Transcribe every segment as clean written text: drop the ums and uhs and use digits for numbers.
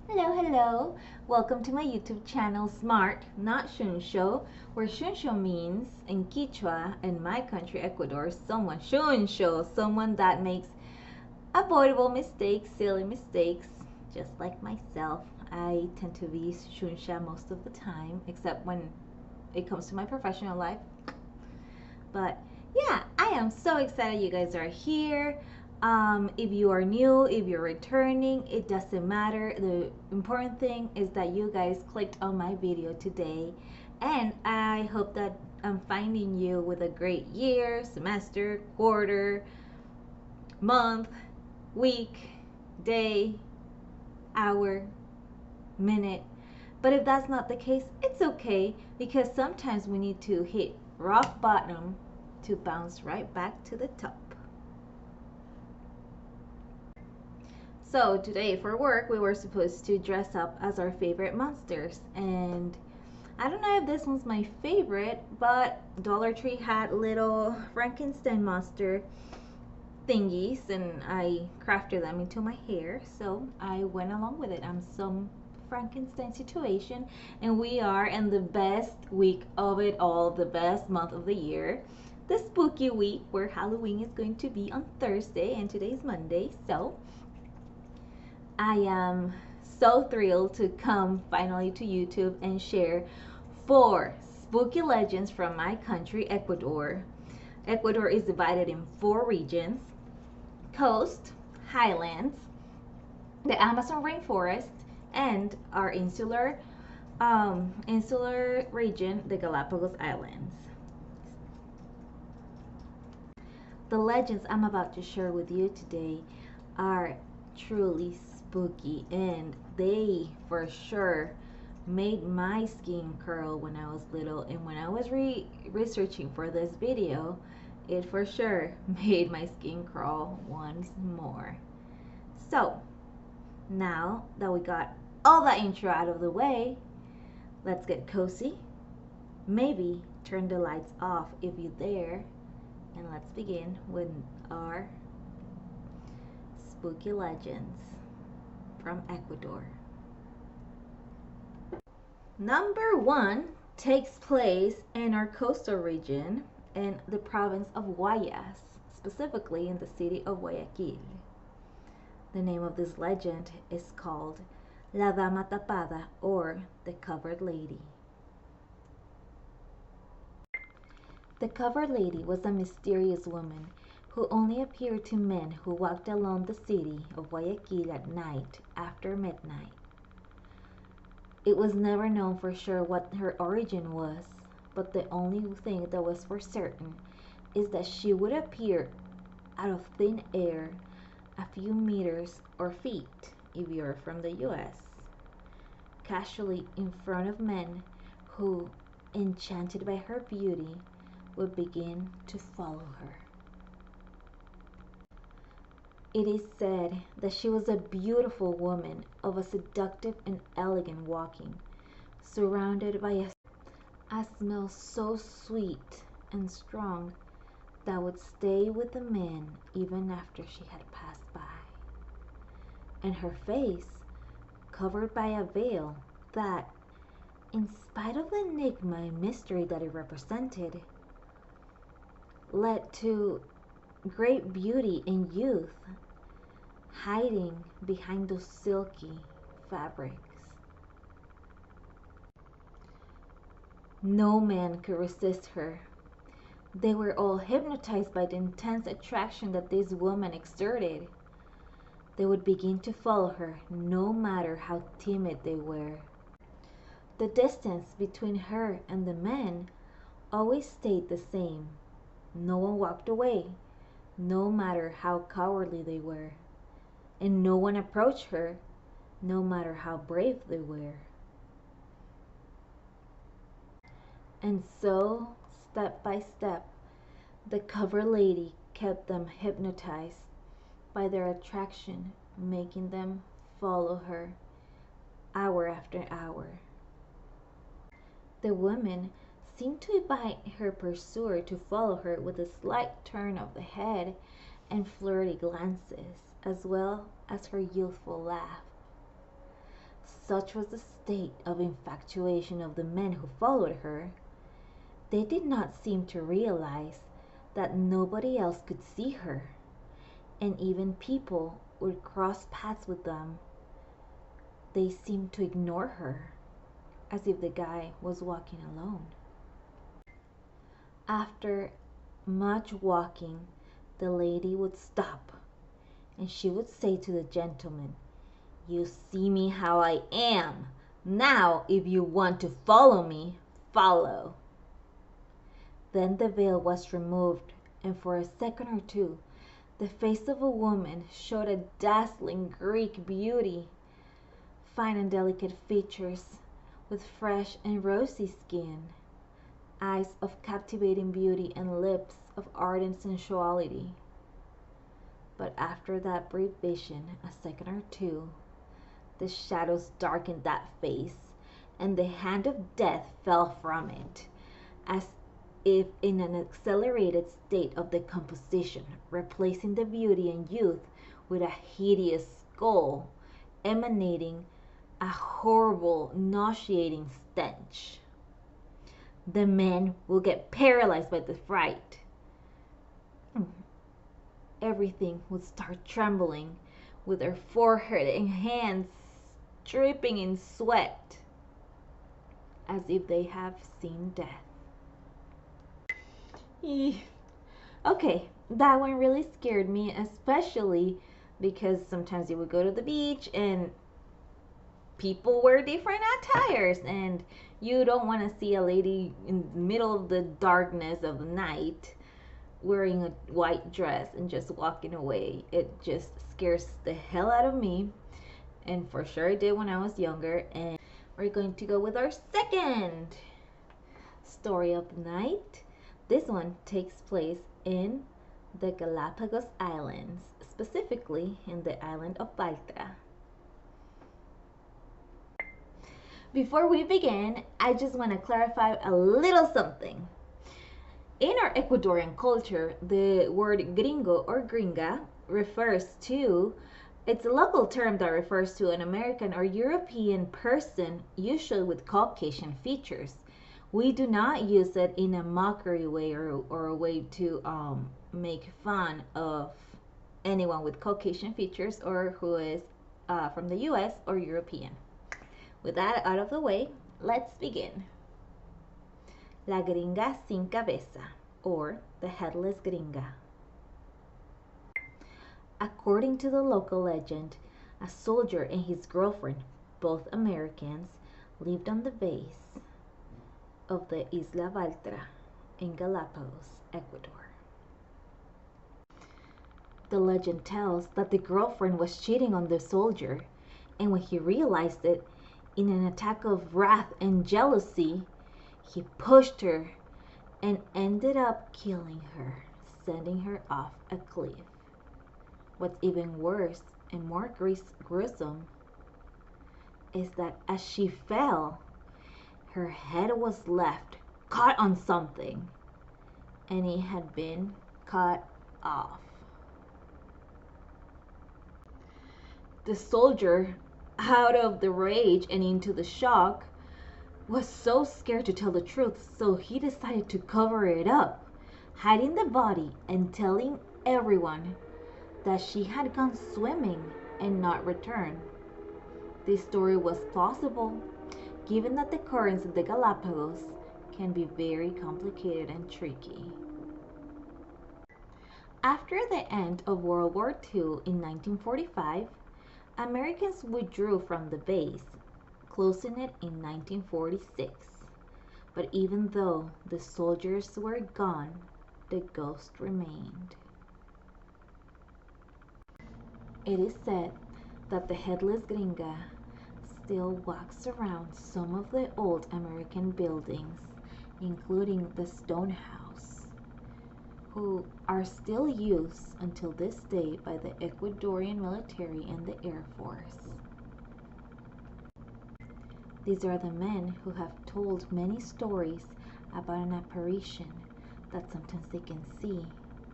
Hello. Welcome to my YouTube channel, Smart, Not Shunsho, where Shunsho means, in Quechua, in my country, Ecuador, someone, Shunsho, someone that makes avoidable mistakes, silly mistakes, just like myself. I tend to be Shunsha most of the time, except when it comes to my professional life. But yeah, I am so excited you guys are here. If you are new, if you're returning, it doesn't matter. The important thing is that you guys clicked on my video today, and I hope that I'm finding you with a great year, semester, quarter, month, week, day, hour, minute. But if that's not the case, it's okay, because sometimes we need to hit rock bottom to bounce right back to the top. So today for work, we were supposed to dress up as our favorite monsters, and I don't know if this one's my favorite, but Dollar Tree had little Frankenstein monster thingies, and I crafted them into my hair, so I went along with it. I'm some Frankenstein situation, and we are in the best week of it all, the best month of the year, the spooky week, where Halloween is going to be on Thursday and today's Monday. So I am so thrilled to come finally to YouTube and share 4 spooky legends from my country, Ecuador. Ecuador is divided in 4 regions: coast, highlands, the Amazon rainforest, and our insular region, the Galapagos Islands. The legends I'm about to share with you today are truly spooky, and they for sure made my skin curl when I was little, and when I was researching for this video, it for sure made my skin crawl once more. So now that we got all that intro out of the way, let's get cozy, maybe turn the lights off if you dare, and let's begin with our spooky legends from Ecuador. Number 1 takes place in our coastal region in the province of Guayas, specifically in the city of Guayaquil. The name of this legend is called La Dama Tapada, or the Covered Lady. The Covered Lady was a mysterious woman who only appeared to men who walked along the city of Guayaquil at night after midnight. It was never known for sure what her origin was, but the only thing that was for certain is that she would appear out of thin air a few meters or feet, if you're from the US, casually in front of men who, enchanted by her beauty, would begin to follow her. It is said that she was a beautiful woman of a seductive and elegant walking, surrounded by a smell so sweet and strong that would stay with the men even after she had passed by, and her face covered by a veil that, in spite of the enigma and mystery that it represented, led to great beauty and youth hiding behind those silky fabrics. No man could resist her. They were all hypnotized by the intense attraction that this woman exerted. They would begin to follow her no matter how timid they were. The distance between her and the men always stayed the same. No one walked away, no matter how cowardly they were, and no one approached her, no matter how brave they were. And so, step by step, the Cover Lady kept them hypnotized by their attraction, making them follow her hour after hour. The woman seemed to invite her pursuer to follow her with a slight turn of the head and flirty glances, as well as her youthful laugh. Such was the state of infatuation of the men who followed her, they did not seem to realize that nobody else could see her, and even people would cross paths with them. They seemed to ignore her, as if the guy was walking alone. After much walking, the lady would stop, and she would say to the gentleman, "You see me how I am. Now, if you want to follow me, follow." Then the veil was removed, and for a second or two, the face of a woman showed a dazzling Greek beauty, fine and delicate features, with fresh and rosy skin, eyes of captivating beauty, and lips of ardent sensuality. But after that brief vision, a second or two, the shadows darkened that face, and the hand of death fell from it, as if in an accelerated state of decomposition, replacing the beauty and youth with a hideous skull, emanating a horrible, nauseating stench. The men will get paralyzed by the fright. Everything would start trembling, with their forehead and hands dripping in sweat, as if they have seen death. Okay, that one really scared me, especially because sometimes you would go to the beach and people wear different attires, and you don't want to see a lady in the middle of the darkness of the night wearing a white dress and just walking away. It just scares the hell out of me, and for sure it did when I was younger. And we're going to go with our second story of the night. This one takes place in the Galapagos Islands, specifically in the island of Baltra. Before we begin, I just want to clarify a little something. In our Ecuadorian culture, the word gringo or gringa refers to, it's a local term that refers to an American or European person, usually with Caucasian features. We do not use it in a mockery way or a way to make fun of anyone with Caucasian features or who is from the US or European. With that out of the way, let's begin. La Gringa Sin Cabeza, or the Headless Gringa. According to the local legend, a soldier and his girlfriend, both Americans, lived on the base of the Isla Baltra in Galapagos, Ecuador. The legend tells that the girlfriend was cheating on the soldier, and when he realized it, in an attack of wrath and jealousy, he pushed her and ended up killing her, sending her off a cliff. What's even worse and more gruesome is that as she fell, her head was left caught on something, and it had been cut off. The soldier, out of the rage and into the shock, was so scared to tell the truth, so he decided to cover it up, hiding the body and telling everyone that she had gone swimming and not returned. This story was plausible, given that the currents of the Galapagos can be very complicated and tricky. After the end of World War II in 1945, Americans withdrew from the base, closing it in 1946. But even though the soldiers were gone, the ghost remained. It is said that the Headless Gringa still walks around some of the old American buildings, including the Stone House, who are still used until this day by the Ecuadorian military and the Air Force. These are the men who have told many stories about an apparition that sometimes they can see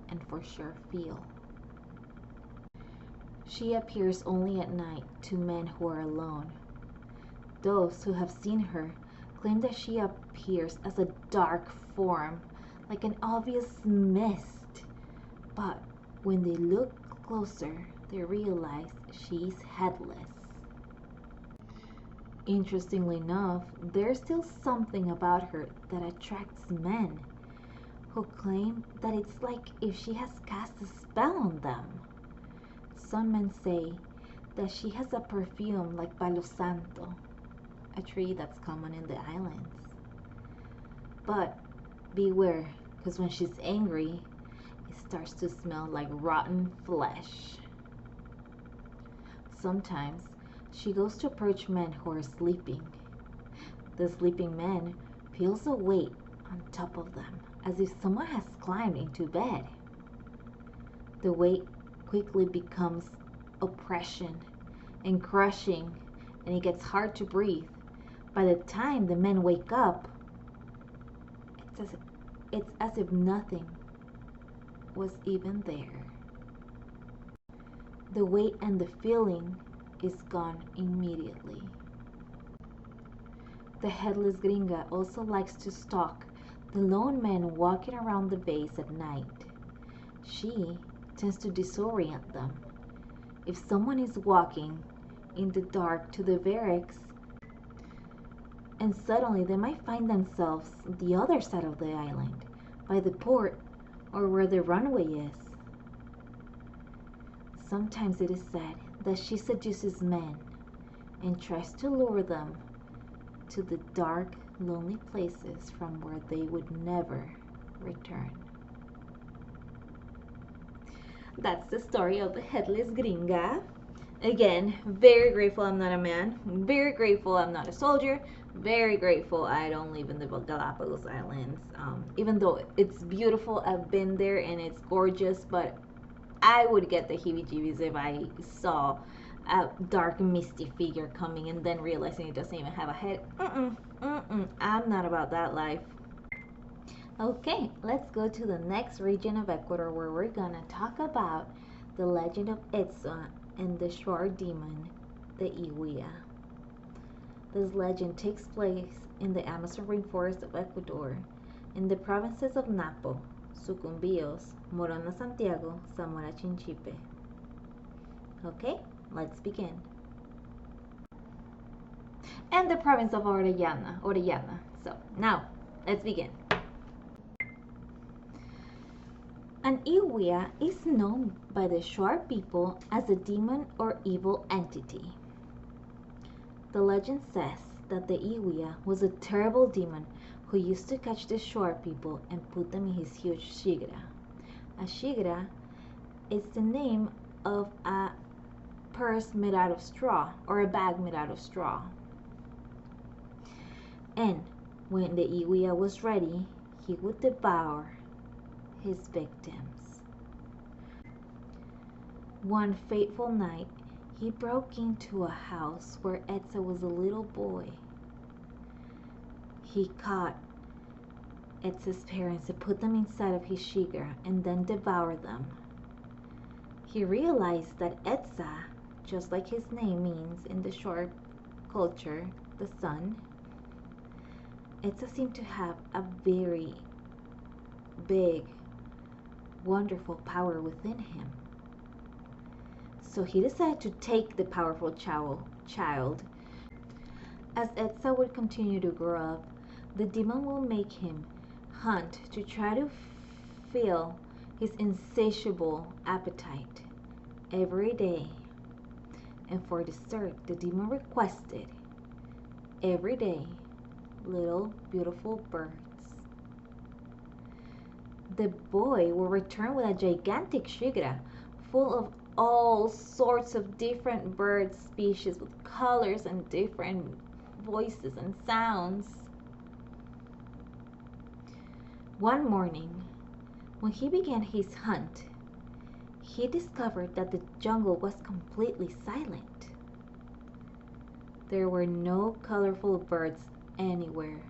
and for sure feel. She appears only at night to men who are alone, Those who have seen her claim that she appears as a dark form, like an obvious mist. But when they look closer, they realize she's headless. Interestingly enough, there's still something about her that attracts men who claim that it's like if she has cast a spell on them. Some men say that she has a perfume like Palo Santo, a tree that's common in the islands. But beware, because when she's angry, it starts to smell like rotten flesh. Sometimes she goes to approach men who are sleeping. The sleeping man feels a weight on top of them, as if someone has climbed into bed. The weight quickly becomes oppression and crushing, and it gets hard to breathe. By the time the men wake up, it's as if nothing was even there. The weight and the feeling is gone immediately. The Headless Gringa also likes to stalk the lone men walking around the base at night. She tends to disorient them. If someone is walking in the dark to the barracks, and suddenly they might find themselves on the other side of the island, by the port or where the runway is. Sometimes it is said that she seduces men and tries to lure them to the dark, lonely places from where they would never return. That's the story of the Headless Gringa. Again, very grateful I'm not a man. Very grateful I'm not a soldier. Very grateful I don't live in the Galapagos Islands. Even though it's beautiful, I've been there and it's gorgeous, but I would get the heebie-jeebies if I saw a dark, misty figure coming and then realizing it doesn't even have a head. I'm not about that life. Okay, let's go to the next region of Ecuador where we're gonna talk about the legend of Etsa and the shore demon, the Iwia. This legend takes place in the Amazon rainforest of Ecuador, in the provinces of Napo, Sucumbíos, Morona Santiago, Zamora Chinchipe. Okay, let's begin. And the province of Orellana. So now, let's begin. An Iwia is known by the shore people as a demon or evil entity. The legend says that the Iwia was a terrible demon who used to catch the shore people and put them in his huge shigra. A shigra is the name of a purse made out of straw or a bag made out of straw. And when the Iwia was ready, he would devour his victims. One fateful night, he broke into a house where Etsa was a little boy. He caught Etsa's parents and put them inside of his shigra and then devoured them. He realized that Etsa, just like his name means in the shore culture, the sun, Etsa seemed to have a very big, wonderful power within him. So he decided to take the powerful child. As Etsa would continue to grow up, the demon will make him hunt to try to fill his insatiable appetite every day. And for dessert, the demon requested every day little beautiful birds. The boy will return with a gigantic shigra full of all sorts of different bird species with colors and different voices and sounds. One morning, when he began his hunt, he discovered that the jungle was completely silent. There were no colorful birds anywhere.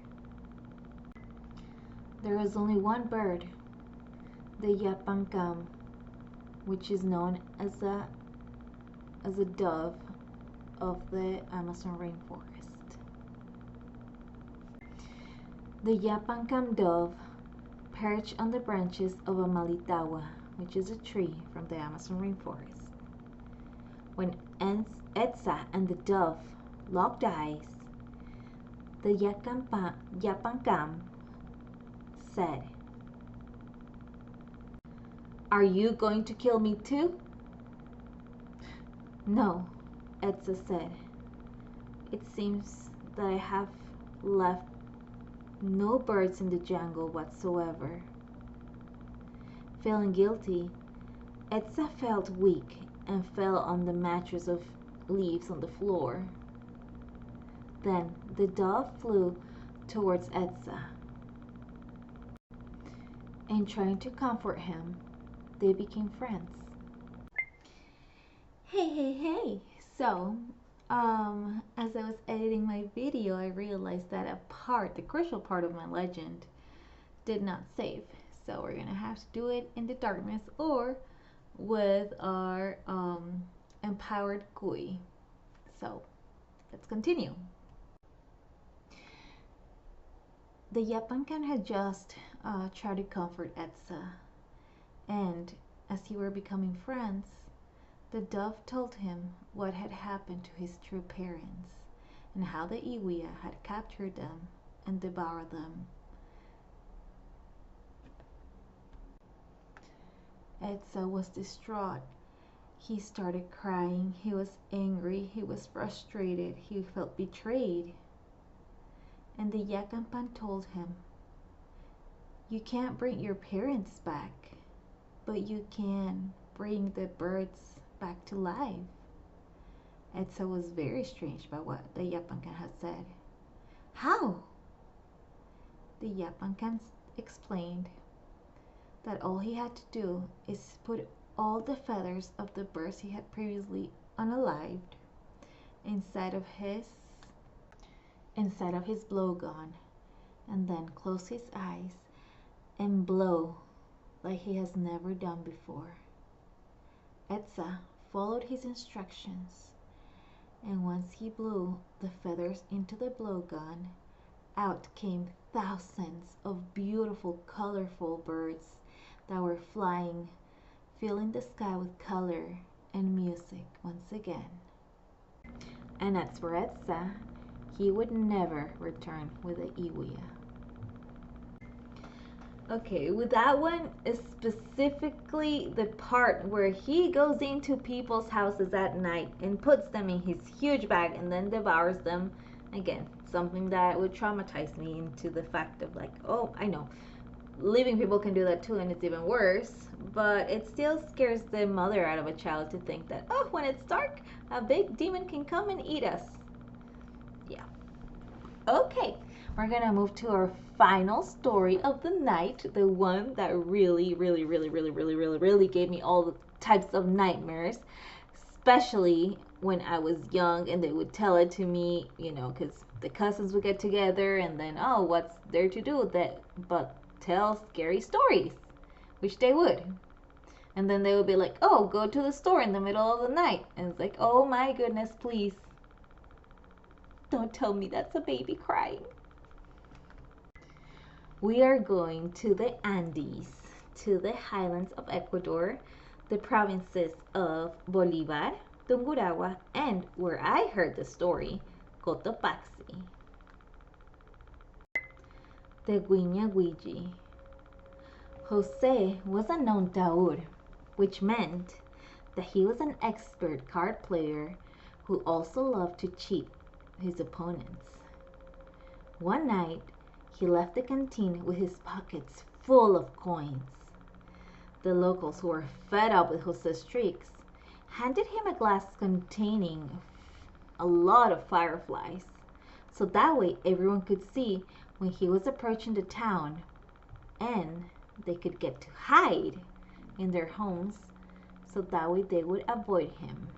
There was only one bird, the yapancam, which is known as a dove of the Amazon rainforest. The Yapancam dove perched on the branches of a malitawa, which is a tree from the Amazon rainforest. When Etsa and the dove locked eyes, the Yapancam said, "Are you going to kill me too?" "No," Etsa said. "It seems that I have left no birds in the jungle whatsoever." Feeling guilty, Etsa felt weak and fell on the mattress of leaves on the floor. Then the dove flew towards Etsa, and trying to comfort him, they became friends. Hey. So, as I was editing my video, I realized that the crucial part of my legend did not save. So we're gonna have to do it in the darkness or with our empowered Kui. So let's continue. The Yapancan had just tried to comfort Etsa, and as he were becoming friends, the dove told him what had happened to his true parents and how the Iwia had captured them and devoured them. Etsa was distraught. He started crying. He was angry. He was frustrated. He felt betrayed. And the Yakampan told him, "You can't bring your parents back, but you can bring the birds back to life." Etsa was very strange by what the Yapancan had said. "How?" The Yapancan explained that all he had to do is put all the feathers of the birds he had previously unalived inside of his blowgun, and then close his eyes and blow like he has never done before. Etsa followed his instructions, and once he blew the feathers into the blowgun, out came thousands of beautiful, colorful birds that were flying, filling the sky with color and music once again. And as for Etsa, he would never return with the Iwia. Okay, with that one is specifically the part where he goes into people's houses at night and puts them in his huge bag and then devours them. Again, something that would traumatize me into the fact of like, oh, I know, living people can do that too, and it's even worse, but it still scares the mother out of a child to think that, oh, when it's dark, a big demon can come and eat us. Yeah. Okay, we're gonna move to our final story of the night, the one that really gave me all the types of nightmares, especially when I was young and they would tell it to me, you know, because the cousins would get together and then, oh, what's there to do with that but tell scary stories, which they would. And then they would be like, oh, go to the store in the middle of the night. And it's like, oh my goodness, please don't tell me that's a baby crying. We are going to the Andes, to the highlands of Ecuador, the provinces of Bolivar, Tungurahua, and where I heard the story, Cotopaxi. The Huiña Huilli. Jose was a known taur, which meant that he was an expert card player who also loved to cheat his opponents. One night, he left the canteen with his pockets full of coins. The locals, who were fed up with Jose's tricks, handed him a glass containing a lot of fireflies, so that way everyone could see when he was approaching the town, and they could get to hide in their homes, so that way they would avoid him.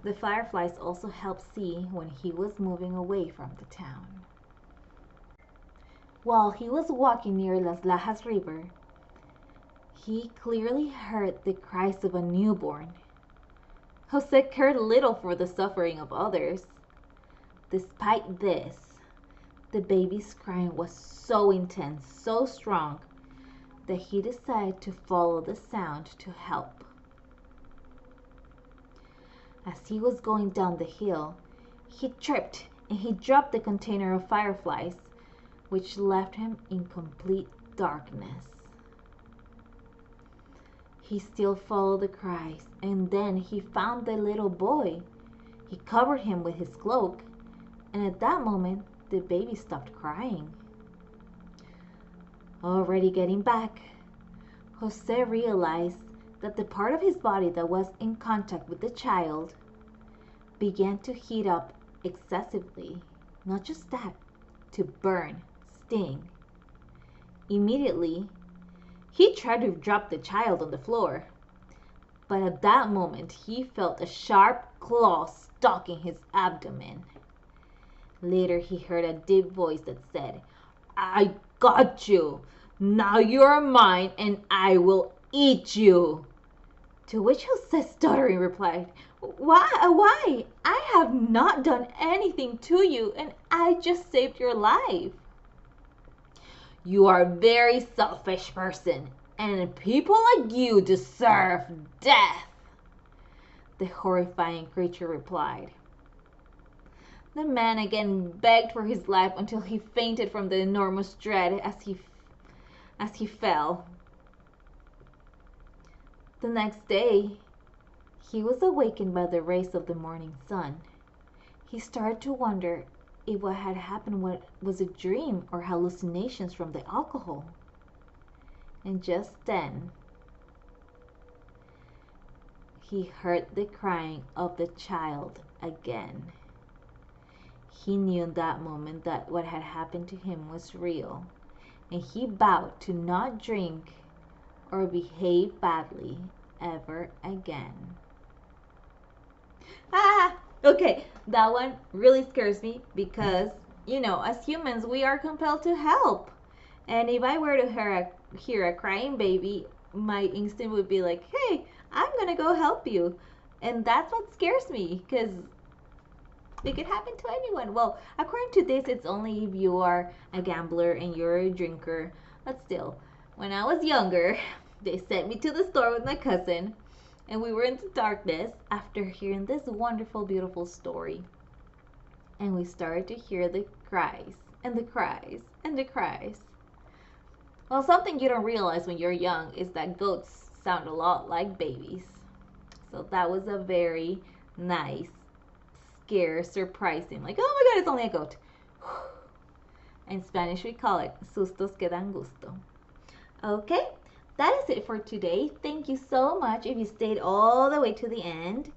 The fireflies also helped see when he was moving away from the town. While he was walking near Las Lajas River, he clearly heard the cries of a newborn. Jose cared little for the suffering of others. Despite this, The baby's crying was so intense, so strong, that he decided to follow the sound to help. As he was going down the hill, he tripped and he dropped the container of fireflies, which left him in complete darkness. He still followed the cries, and then he found the little boy. He covered him with his cloak, and at that moment, the baby stopped crying. Already getting back, Jose realized that the part of his body that was in contact with the child began to heat up excessively. Not just that, to burn, sting. Immediately, he tried to drop the child on the floor, but at that moment he felt a sharp claw stalking his abdomen. Later he heard a deep voice that said, "I got you! Now you're mine and I will eat you!" To which Jose stuttering replied, Why? I have not done anything to you and I just saved your life." "You are a very selfish person, and people like you deserve death," the horrifying creature replied. The man again begged for his life until he fainted from the enormous dread as he fell. The next day, he was awakened by the rays of the morning sun. He started to wonder if what had happened was a dream or hallucinations from the alcohol. And just then, he heard the crying of the child again. He knew in that moment that what had happened to him was real, and he vowed to not drink or behave badly ever again. Okay, that one really scares me because, as humans, we are compelled to help. And if I were to hear a crying baby, my instinct would be like, hey, I'm gonna go help you. And that's what scares me, because it could happen to anyone. Well, according to this, it's only if you are a gambler and you're a drinker. But still, when I was younger, they sent me to the store with my cousin, and we were in the darkness after hearing this wonderful, beautiful story. And we started to hear the cries, and the cries, and the cries. Well, something you don't realize when you're young is that goats sound a lot like babies. So that was a very nice scare, surprising. Like, oh my god, it's only a goat. In Spanish, we call it sustos que dan gusto. Okay, that is it for today. Thank you so much if you stayed all the way to the end.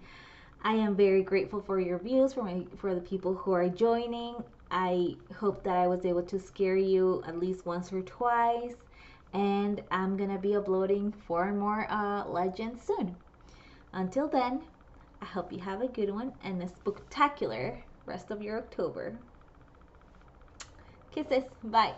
I am very grateful for your views, for the people who are joining. I hope that I was able to scare you at least once or twice. And I'm gonna be uploading 4 more legends soon. Until then, I hope you have a good one and a spectacular rest of your October. Kisses. Bye.